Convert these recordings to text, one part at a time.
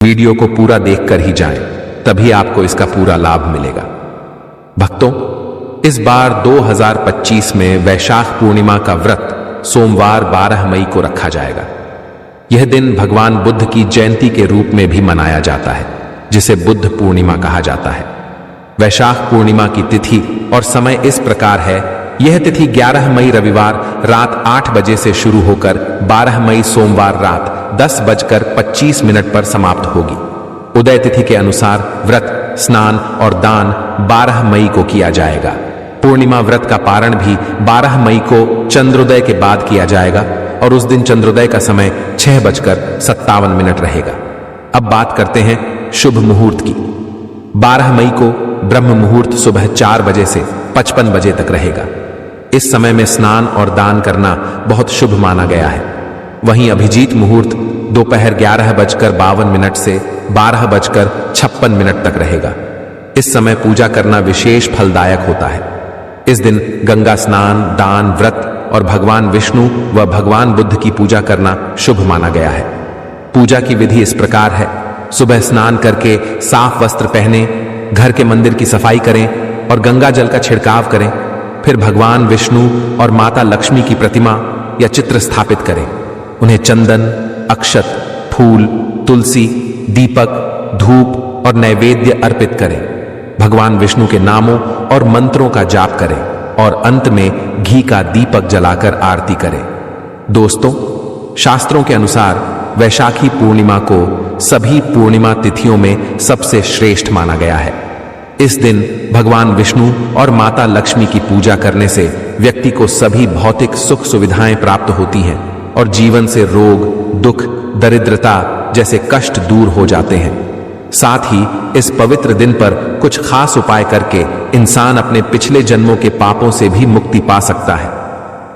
Video को पूरा देखकर ही जाएं, तभी आपको इसका पूरा लाभ मिलेगा। भक्तों, इस बार 2025 में वैशाख पूर्णिमा का व्रत सोमवार 12 मई को रखा जाएगा। यह दिन भगवान बुद्ध की जयंती के रूप में भी मनाया जाता है, जिसे बुद्ध पूर्णिमा कहा जाता है। वैशाख पूर्णिमा की तिथि और समय इस प्रकार है। यह तिथि 11 मई रविवार रात 8 बजे से शुरू होकर 12 मई सोमवार रात 10:25 पर समाप्त होगी। उदय तिथि के अनुसार व्रत, स्नान और दान 12 मई को किया जाएगा। पूर्णिमा व्रत का पारण भी 12 मई को चंद्रोदय के बाद किया जाएगा और उस दिन चंद्रोदय का समय 6:57 रहेगा। अब बात करते हैं शुभ मुहूर्त की। 12 मई को ब्रह्म मुहूर्त सुबह 4 बजे से 55 बजे तक रहेगा। इस समय में स्नान और दान करना बहुत शुभ माना गया है। वहीं अभिजीत मुहूर्त दोपहर 11:52 से 12:56 तक रहेगा। इस समय पूजा करना विशेष फलदायक होता है। इस दिन गंगा स्नान, दान, व्रत और भगवान विष्णु व भगवान बुद्ध की पूजा करना शुभ माना गया है। पूजा की विधि इस प्रकार है। सुबह स्नान करके साफ वस्त्र पहने, घर के मंदिर की सफाई करें और गंगा जल का छिड़काव करें। फिर भगवान विष्णु और माता लक्ष्मी की प्रतिमा या चित्र स्थापित करें। उन्हें चंदन, अक्षत, फूल, तुलसी, दीपक, धूप और नैवेद्य अर्पित करें। भगवान विष्णु के नामों और मंत्रों का जाप करें और अंत में घी का दीपक जलाकर आरती करें। दोस्तों, शास्त्रों के अनुसार वैशाखी पूर्णिमा को सभी पूर्णिमा तिथियों में सबसे श्रेष्ठ माना गया है। इस दिन भगवान विष्णु और माता लक्ष्मी की पूजा करने से व्यक्ति को सभी भौतिक सुख सुविधाएं प्राप्त होती हैं और जीवन से रोग, दुख, दरिद्रता जैसे कष्ट दूर हो जाते हैं। साथ ही इस पवित्र दिन पर कुछ खास उपाय करके इंसान अपने पिछले जन्मों के पापों से भी मुक्ति पा सकता है।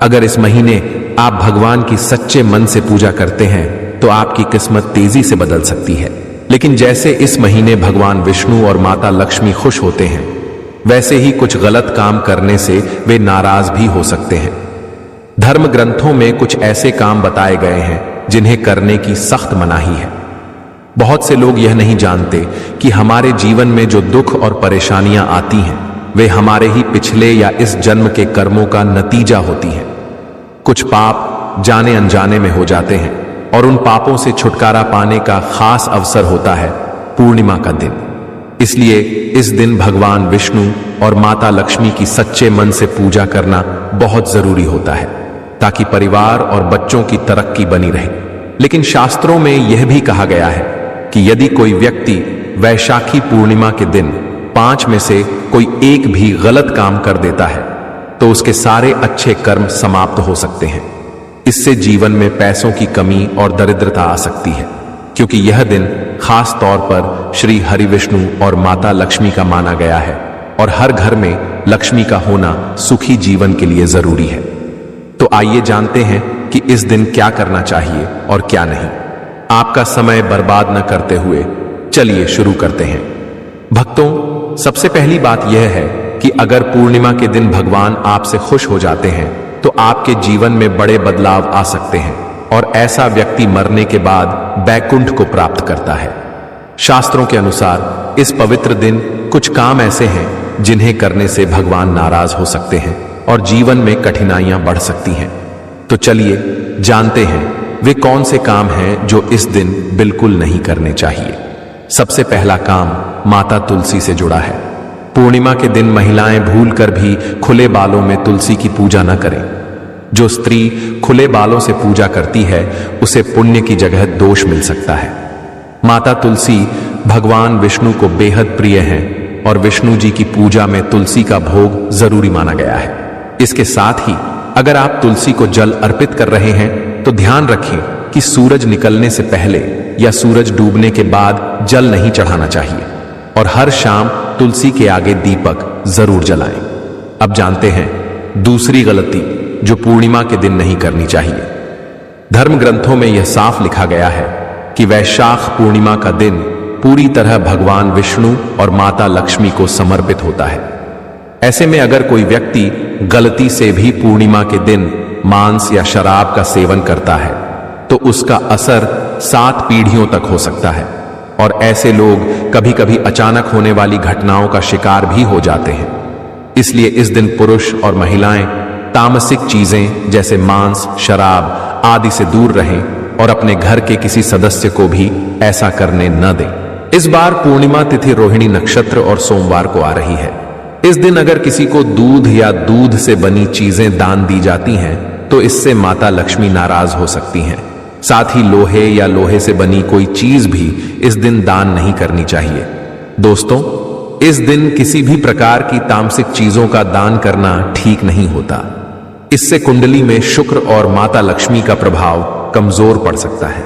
अगर इस महीने आप भगवान की सच्चे मन से पूजा करते हैं तो आपकी किस्मत तेजी से बदल सकती है। लेकिन जैसे इस महीने भगवान विष्णु और माता लक्ष्मी खुश होते हैं, वैसे ही कुछ गलत काम करने से वे नाराज भी हो सकते हैं। धर्म ग्रंथों में कुछ ऐसे काम बताए गए हैं जिन्हें करने की सख्त मनाही है। बहुत से लोग यह नहीं जानते कि हमारे जीवन में जो दुख और परेशानियां आती हैं, वे हमारे ही पिछले या इस जन्म के कर्मों का नतीजा होती हैं। कुछ पाप जाने अनजाने में हो जाते हैं और उन पापों से छुटकारा पाने का खास अवसर होता है पूर्णिमा का दिन। इसलिए इस दिन भगवान विष्णु और माता लक्ष्मी की सच्चे मन से पूजा करना बहुत जरूरी होता है, ताकि परिवार और बच्चों की तरक्की बनी रहे। लेकिन शास्त्रों में यह भी कहा गया है कि यदि कोई व्यक्ति वैशाखी पूर्णिमा के दिन 5 में से कोई एक भी गलत काम कर देता है तो उसके सारे अच्छे कर्म समाप्त हो सकते हैं। इससे जीवन में पैसों की कमी और दरिद्रता आ सकती है, क्योंकि यह दिन खास तौर पर श्री हरि विष्णु और माता लक्ष्मी का माना गया है और हर घर में लक्ष्मी का होना सुखी जीवन के लिए जरूरी है। तो आइए जानते हैं कि इस दिन क्या करना चाहिए और क्या नहीं। आपका समय बर्बाद न करते हुए चलिए शुरू करते हैं। भक्तों, सबसे पहली बात यह है कि अगर पूर्णिमा के दिन भगवान आपसे खुश हो जाते हैं तो आपके जीवन में बड़े बदलाव आ सकते हैं और ऐसा व्यक्ति मरने के बाद बैकुंठ को प्राप्त करता है। शास्त्रों के अनुसार इस पवित्र दिन कुछ काम ऐसे हैं जिन्हें करने से भगवान नाराज हो सकते हैं और जीवन में कठिनाइयां बढ़ सकती हैं। तो चलिए जानते हैं वे कौन से काम हैं जो इस दिन बिल्कुल नहीं करने चाहिए। सबसे पहला काम माता तुलसी से जुड़ा है। पूर्णिमा के दिन महिलाएं भूलकर भी खुले बालों में तुलसी की पूजा न करें। जो स्त्री खुले बालों से पूजा करती है उसे पुण्य की जगह दोष मिल सकता है। माता तुलसी भगवान विष्णु को बेहद प्रिय हैं और विष्णु जी की पूजा में तुलसी का भोग जरूरी माना गया है। इसके साथ ही अगर आप तुलसी को जल अर्पित कर रहे हैं तो ध्यान रखें कि सूरज निकलने से पहले या सूरज डूबने के बाद जल नहीं चढ़ाना चाहिए और हर शाम तुलसी के आगे दीपक जरूर जलाएं। अब जानते हैं दूसरी गलती जो पूर्णिमा के दिन नहीं करनी चाहिए। धर्म ग्रंथों में यह साफ लिखा गया है कि वैशाख पूर्णिमा का दिन पूरी तरह भगवान विष्णु और माता लक्ष्मी को समर्पित होता है। ऐसे में अगर कोई व्यक्ति गलती से भी पूर्णिमा के दिन मांस या शराब का सेवन करता है तो उसका असर 7 पीढ़ियों तक हो सकता है। और ऐसे लोग कभी कभी अचानक होने वाली घटनाओं का शिकार भी हो जाते हैं। इसलिए इस दिन पुरुष और महिलाएं तामसिक चीजें जैसे मांस, शराब आदि से दूर रहें और अपने घर के किसी सदस्य को भी ऐसा करने न दें। इस बार पूर्णिमा तिथि रोहिणी नक्षत्र और सोमवार को आ रही है। इस दिन अगर किसी को दूध या दूध से बनी चीजें दान दी जाती हैं तो इससे माता लक्ष्मी नाराज हो सकती हैं। साथ ही लोहे या लोहे से बनी कोई चीज भी इस दिन दान नहीं करनी चाहिए। दोस्तों, इस दिन किसी भी प्रकार की तामसिक चीजों का दान करना ठीक नहीं होता। इससे कुंडली में शुक्र और माता लक्ष्मी का प्रभाव कमजोर पड़ सकता है।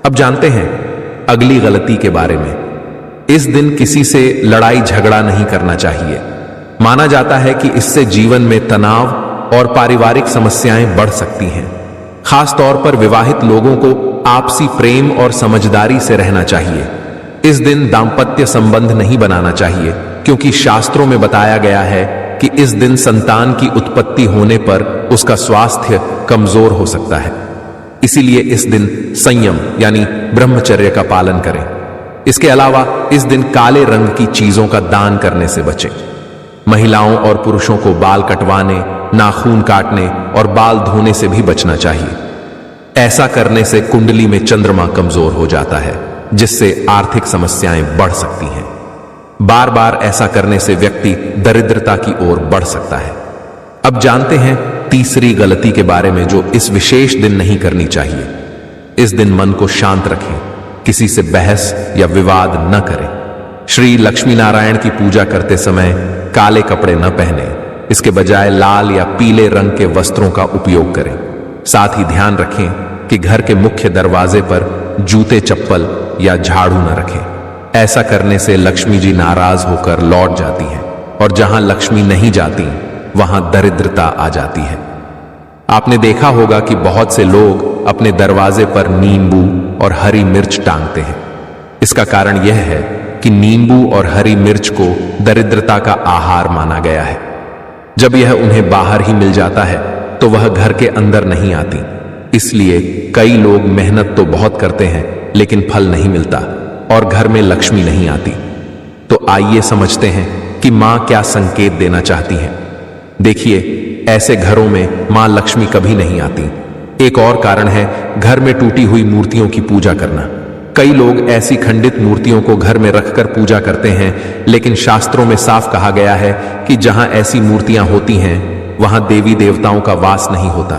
अब जानते हैं अगली गलती के बारे में। इस दिन किसी से लड़ाई झगड़ा नहीं करना चाहिए। माना जाता है कि इससे जीवन में तनाव और पारिवारिक समस्याएं बढ़ सकती हैं। खास तौर पर विवाहित लोगों को आपसी प्रेम और समझदारी से रहना चाहिए। इस दिन दाम्पत्य संबंध नहीं बनाना चाहिए, क्योंकि शास्त्रों में बताया गया है कि इस दिन संतान की उत्पत्ति होने पर उसका स्वास्थ्य कमजोर हो सकता है। इसीलिए इस दिन संयम यानी ब्रह्मचर्य का पालन करें। इसके अलावा इस दिन काले रंग की चीजों का दान करने से बचें। महिलाओं और पुरुषों को बाल कटवाने, नाखून काटने और बाल धोने से भी बचना चाहिए। ऐसा करने से कुंडली में चंद्रमा कमजोर हो जाता है, जिससे आर्थिक समस्याएं बढ़ सकती हैं। बार बार ऐसा करने से व्यक्ति दरिद्रता की ओर बढ़ सकता है। अब जानते हैं तीसरी गलती के बारे में, जो इस विशेष दिन नहीं करनी चाहिए। इस दिन मन को शांत रखें, किसी से बहस या विवाद न करें। श्री लक्ष्मी नारायण की पूजा करते समय काले कपड़े न पहने, इसके बजाय लाल या पीले रंग के वस्त्रों का उपयोग करें। साथ ही ध्यान रखें कि घर के मुख्य दरवाजे पर जूते, चप्पल या झाड़ू न रखें। ऐसा करने से लक्ष्मी जी नाराज होकर लौट जाती हैं और जहां लक्ष्मी नहीं जाती वहां दरिद्रता आ जाती है। आपने देखा होगा कि बहुत से लोग अपने दरवाजे पर नींबू और हरी मिर्च टांगते हैं। इसका कारण यह है कि नींबू और हरी मिर्च को दरिद्रता का आहार माना गया है। जब यह उन्हें बाहर ही मिल जाता है तो वह घर के अंदर नहीं आती। इसलिए कई लोग मेहनत तो बहुत करते हैं लेकिन फल नहीं मिलता और घर में लक्ष्मी नहीं आती। तो आइए समझते हैं कि मां क्या संकेत देना चाहती हैं। देखिए, ऐसे घरों में मां लक्ष्मी कभी नहीं आती। एक और कारण है घर में टूटी हुई मूर्तियों की पूजा करना। कई लोग ऐसी खंडित मूर्तियों को घर में रखकर पूजा करते हैं, लेकिन शास्त्रों में साफ कहा गया है कि जहां ऐसी मूर्तियां होती हैं वहां देवी देवताओं का वास नहीं होता।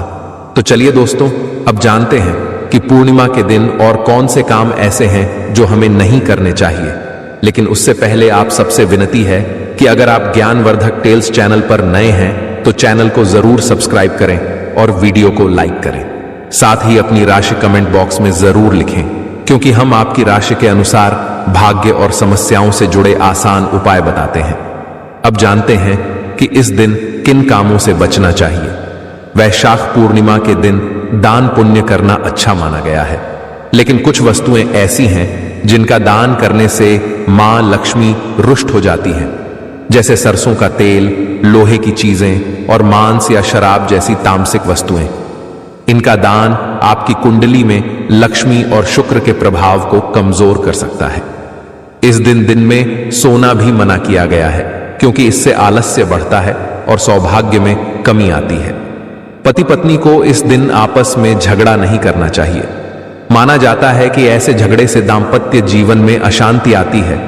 तो चलिए दोस्तों, अब जानते हैं कि पूर्णिमा के दिन और कौन से काम ऐसे हैं जो हमें नहीं करने चाहिए। लेकिन उससे पहले आप सबसे विनती है कि अगर आप ज्ञानवर्धक टेल्स चैनल पर नए हैं तो चैनल को जरूर सब्सक्राइब करें और वीडियो को लाइक करें। साथ ही अपनी राशि कमेंट बॉक्स में जरूर लिखें, क्योंकि हम आपकी राशि के अनुसार भाग्य और समस्याओं से जुड़े आसान उपाय बताते हैं। अब जानते हैं कि इस दिन किन कामों से बचना चाहिए। वैशाख पूर्णिमा के दिन दान पुण्य करना अच्छा माना गया है, लेकिन कुछ वस्तुएं ऐसी हैं जिनका दान करने से मां लक्ष्मी रुष्ट हो जाती हैं, जैसे सरसों का तेल, लोहे की चीजें और मांस या शराब जैसी तामसिक वस्तुएं। इनका दान आपकी कुंडली में लक्ष्मी और शुक्र के प्रभाव को कमजोर कर सकता है। इस दिन में सोना भी मना किया गया है, क्योंकि इससे आलस्य बढ़ता है और सौभाग्य में कमी आती है। पति पत्नी को इस दिन आपस में झगड़ा नहीं करना चाहिए। माना जाता है कि ऐसे झगड़े से दाम्पत्य जीवन में अशांति आती है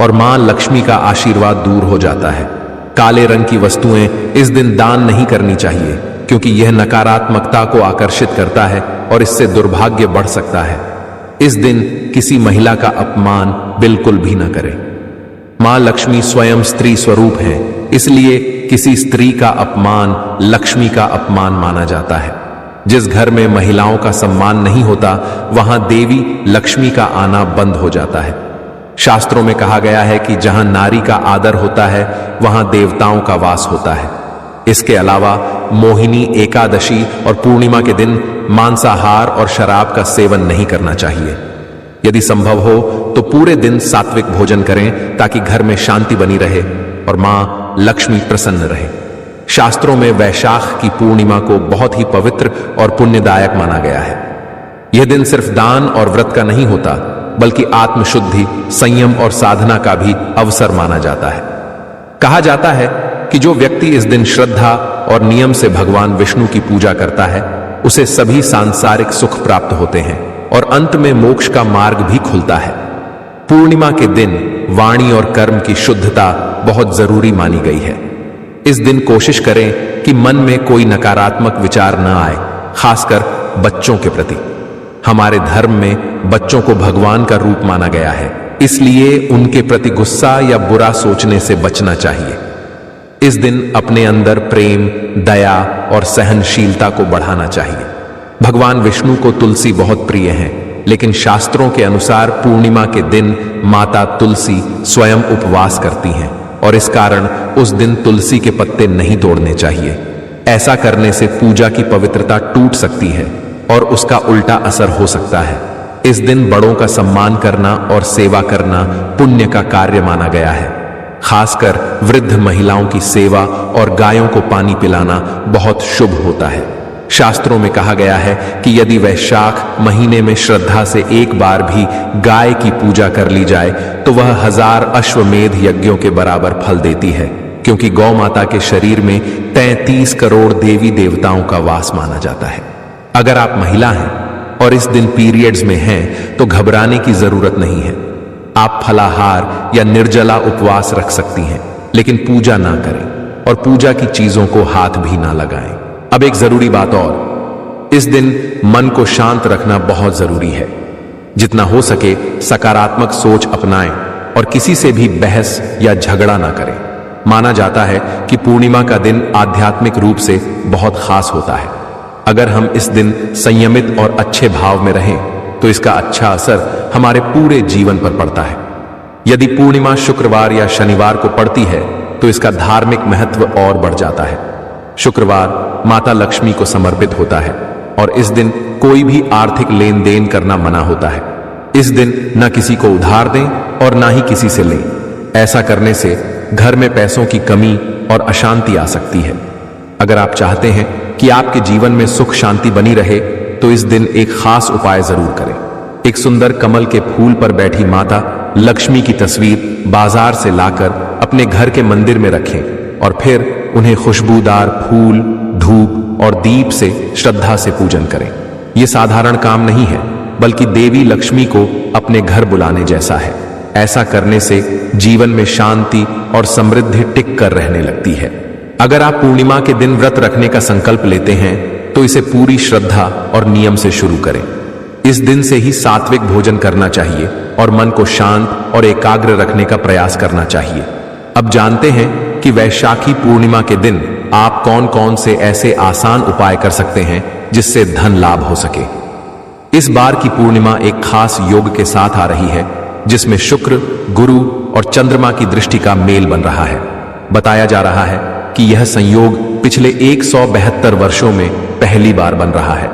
और मां लक्ष्मी का आशीर्वाद दूर हो जाता है। काले रंग की वस्तुएं इस दिन दान नहीं करनी चाहिए, क्योंकि यह नकारात्मकता को आकर्षित करता है और इससे दुर्भाग्य बढ़ सकता है। इस दिन किसी महिला का अपमान बिल्कुल भी न करें। मां लक्ष्मी स्वयं स्त्री स्वरूप है, इसलिए किसी स्त्री का अपमान लक्ष्मी का अपमान माना जाता है। जिस घर में महिलाओं का सम्मान नहीं होता वहां देवी लक्ष्मी का आना बंद हो जाता है। शास्त्रों में कहा गया है कि जहां नारी का आदर होता है वहां देवताओं का वास होता है। इसके अलावा मोहिनी एकादशी और पूर्णिमा के दिन मांसाहार और शराब का सेवन नहीं करना चाहिए। यदि संभव हो तो पूरे दिन सात्विक भोजन करें, ताकि घर में शांति बनी रहे और मां लक्ष्मी प्रसन्न रहे। शास्त्रों में वैशाख की पूर्णिमा को बहुत ही पवित्र और पुण्यदायक माना गया है। यह दिन सिर्फ दान और व्रत का नहीं होता, बल्कि आत्मशुद्धि, संयम और साधना का भी अवसर माना जाता है। कहा जाता है कि जो व्यक्ति इस दिन श्रद्धा और नियम से भगवान विष्णु की पूजा करता है, उसे सभी सांसारिक सुख प्राप्त होते हैं और अंत में मोक्ष का मार्ग भी खुलता है। पूर्णिमा के दिन वाणी और कर्म की शुद्धता बहुत जरूरी मानी गई है। इस दिन कोशिश करें कि मन में कोई नकारात्मक विचार न आए, खासकर बच्चों के प्रति। हमारे धर्म में बच्चों को भगवान का रूप माना गया है, इसलिए उनके प्रति गुस्सा या बुरा सोचने से बचना चाहिए। इस दिन अपने अंदर प्रेम, दया और सहनशीलता को बढ़ाना चाहिए। भगवान विष्णु को तुलसी बहुत प्रिय है, लेकिन शास्त्रों के अनुसार पूर्णिमा के दिन माता तुलसी स्वयं उपवास करती हैं और इस कारण उस दिन तुलसी के पत्ते नहीं तोड़ने चाहिए। ऐसा करने से पूजा की पवित्रता टूट सकती है और उसका उल्टा असर हो सकता है। इस दिन बड़ों का सम्मान करना और सेवा करना पुण्य का कार्य माना गया है। खासकर वृद्ध महिलाओं की सेवा और गायों को पानी पिलाना बहुत शुभ होता है। शास्त्रों में कहा गया है कि यदि वैशाख महीने में श्रद्धा से एक बार भी गाय की पूजा कर ली जाए तो वह 1000 अश्वमेध यज्ञों के बराबर फल देती है, क्योंकि गौ माता के शरीर में 33 करोड़ देवी देवताओं का वास माना जाता है। अगर आप महिला हैं और इस दिन पीरियड्स में हैं तो घबराने की जरूरत नहीं है। आप फलाहार या निर्जला उपवास रख सकती हैं, लेकिन पूजा ना करें और पूजा की चीजों को हाथ भी ना लगाएं। अब एक जरूरी बात और, इस दिन मन को शांत रखना बहुत जरूरी है। जितना हो सके सकारात्मक सोच अपनाएं और किसी से भी बहस या झगड़ा ना करें। माना जाता है कि पूर्णिमा का दिन आध्यात्मिक रूप से बहुत खास होता है। अगर हम इस दिन संयमित और अच्छे भाव में रहें तो इसका अच्छा असर हमारे पूरे जीवन पर पड़ता है। यदि पूर्णिमा शुक्रवार या शनिवार को पड़ती है तो इसका धार्मिक महत्व और बढ़ जाता है। शुक्रवार माता लक्ष्मी को समर्पित होता है और इस दिन कोई भी आर्थिक लेन देन करना मना होता है। इस दिन न किसी को उधार दें और ना ही किसी से लें। ऐसा करने से घर में पैसों की कमी और अशांति आ सकती है। अगर आप चाहते हैं कि आपके जीवन में सुख शांति बनी रहे तो इस दिन एक खास उपाय जरूर करें। एक सुंदर कमल के फूल पर बैठी माता लक्ष्मी की तस्वीर बाजार से लाकर अपने घर के मंदिर में रखें और फिर उन्हें खुशबूदार फूल, धूप और दीप से श्रद्धा से पूजन करें। यह साधारण काम नहीं है, बल्कि देवी लक्ष्मी को अपने घर बुलाने जैसा है। ऐसा करने से जीवन में शांति और समृद्धि टिक कर रहने लगती है। अगर आप पूर्णिमा के दिन व्रत रखने का संकल्प लेते हैं तो इसे पूरी श्रद्धा और नियम से शुरू करें। इस दिन से ही सात्विक भोजन करना चाहिए और मन को शांत और एकाग्र रखने का प्रयास करना चाहिए। अब जानते हैं कि वैशाखी पूर्णिमा के दिन आप कौन कौन से ऐसे आसान उपाय कर सकते हैं जिससे धन लाभ हो सके। इस बार की पूर्णिमा एक खास योग के साथ आ रही है, जिसमें शुक्र, गुरु और चंद्रमा की दृष्टि का मेल बन रहा है। बताया जा रहा है कि यह संयोग पिछले 172 वर्षों में पहली बार बन रहा है।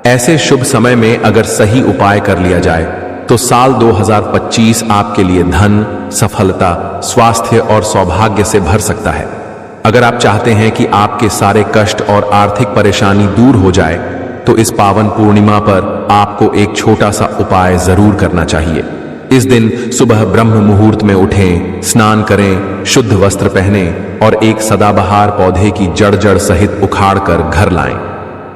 ऐसे शुभ समय में अगर सही उपाय कर लिया जाए तो साल 2025 आपके लिए धन, सफलता, स्वास्थ्य और सौभाग्य से भर सकता है। अगर आप चाहते हैं कि आपके सारे कष्ट और आर्थिक परेशानी दूर हो जाए तो इस पावन पूर्णिमा पर आपको एक छोटा सा उपाय जरूर करना चाहिए। इस दिन सुबह ब्रह्म मुहूर्त में उठें, स्नान करें, शुद्ध वस्त्र पहनें और एक सदाबहार पौधे की जड़ सहित उखाड़कर घर लाएं।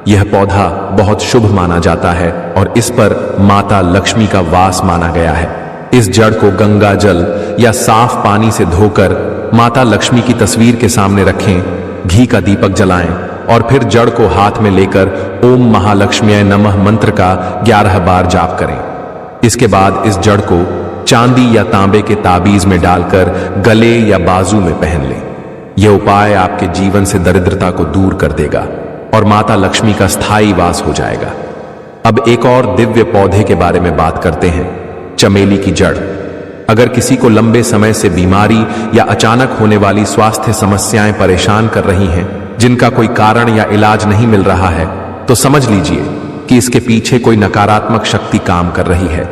यह पौधा बहुत शुभ माना जाता है और इस पर माता लक्ष्मी का वास माना गया है। इस जड़ को गंगा जल या साफ पानी से धोकर माता लक्ष्मी की तस्वीर के सामने रखें, घी का दीपक जलाएं और फिर जड़ को हाथ में लेकर ओम महालक्ष्म्यै नमः मंत्र का 11 बार जाप करें। इसके बाद इस जड़ को चांदी या तांबे के ताबीज में डालकर गले या बाजू में पहन लें। यह उपाय आपके जीवन से दरिद्रता को दूर कर देगा और माता लक्ष्मी का स्थायी वास हो जाएगा। अब एक और दिव्य पौधे के बारे में बात करते हैं, चमेली की जड़। अगर किसी को लंबे समय से बीमारी या अचानक होने वाली स्वास्थ्य समस्याएं परेशान कर रही हैं, जिनका कोई कारण या इलाज नहीं मिल रहा है, तो समझ लीजिए कि इसके पीछे कोई नकारात्मक शक्ति काम कर रही है।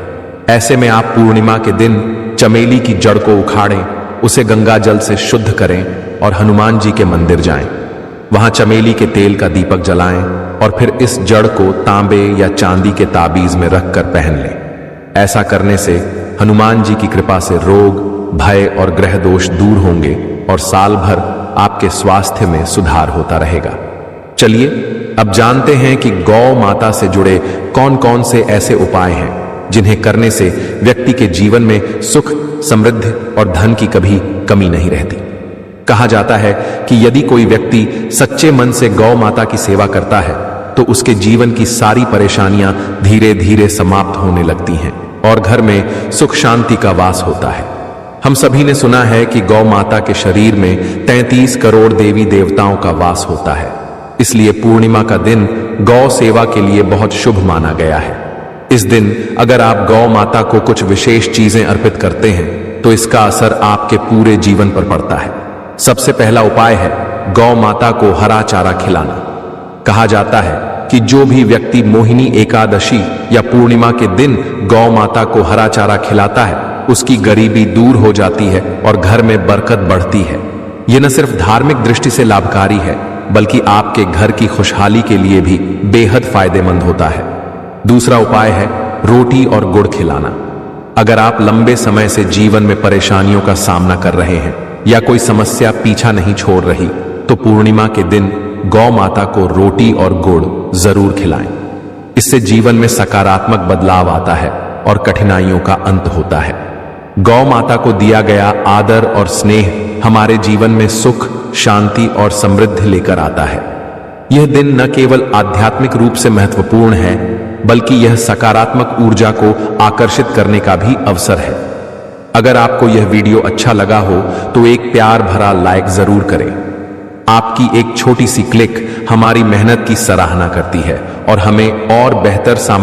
ऐसे में आप पूर्णिमा के दिन चमेली की जड़ को उखाड़ें, उसे गंगा जल से शुद्ध करें और हनुमान जी के मंदिर जाएं। वहां चमेली के तेल का दीपक जलाएं और फिर इस जड़ को तांबे या चांदी के ताबीज में रखकर पहन लें। ऐसा करने से हनुमान जी की कृपा से रोग, भय और ग्रह दोष दूर होंगे और साल भर आपके स्वास्थ्य में सुधार होता रहेगा। चलिए अब जानते हैं कि गौ माता से जुड़े कौन कौन से ऐसे उपाय हैं जिन्हें करने से व्यक्ति के जीवन में सुख, समृद्धि और धन की कभी कमी नहीं रहती। कहा जाता है कि यदि कोई व्यक्ति सच्चे मन से गौ माता की सेवा करता है तो उसके जीवन की सारी परेशानियां धीरे धीरे समाप्त होने लगती हैं और घर में सुख शांति का वास होता है। हम सभी ने सुना है कि गौ माता के शरीर में 33 करोड़ देवी देवताओं का वास होता है, इसलिए पूर्णिमा का दिन गौ सेवा के लिए बहुत शुभ माना गया है। इस दिन अगर आप गौ माता को कुछ विशेष चीजें अर्पित करते हैं तो इसका असर आपके पूरे जीवन पर पड़ता है। सबसे पहला उपाय है गौ माता को हरा चारा खिलाना। कहा जाता है कि जो भी व्यक्ति मोहिनी एकादशी या पूर्णिमा के दिन गौ माता को हरा चारा खिलाता है उसकी गरीबी दूर हो जाती है और घर में बरकत बढ़ती है। यह न सिर्फ धार्मिक दृष्टि से लाभकारी है बल्कि आपके घर की खुशहाली के लिए भी बेहद फायदेमंद होता है। दूसरा उपाय है रोटी और गुड़ खिलाना। अगर आप लंबे समय से जीवन में परेशानियों का सामना कर रहे हैं या कोई समस्या पीछा नहीं छोड़ रही तो पूर्णिमा के दिन गौ माता को रोटी और गुड़ जरूर खिलाएं। इससे जीवन में सकारात्मक बदलाव आता है और कठिनाइयों का अंत होता है। गौ माता को दिया गया आदर और स्नेह हमारे जीवन में सुख, शांति और समृद्धि लेकर आता है। यह दिन न केवल आध्यात्मिक रूप से महत्वपूर्ण है बल्कि यह सकारात्मक ऊर्जा को आकर्षित करने का भी अवसर है। अगर आपको यह वीडियो अच्छा लगा हो तो एक प्यार भरा लाइक जरूर करें। आपकी एक छोटी सी क्लिक हमारी मेहनत की सराहना करती है और हमें और बेहतर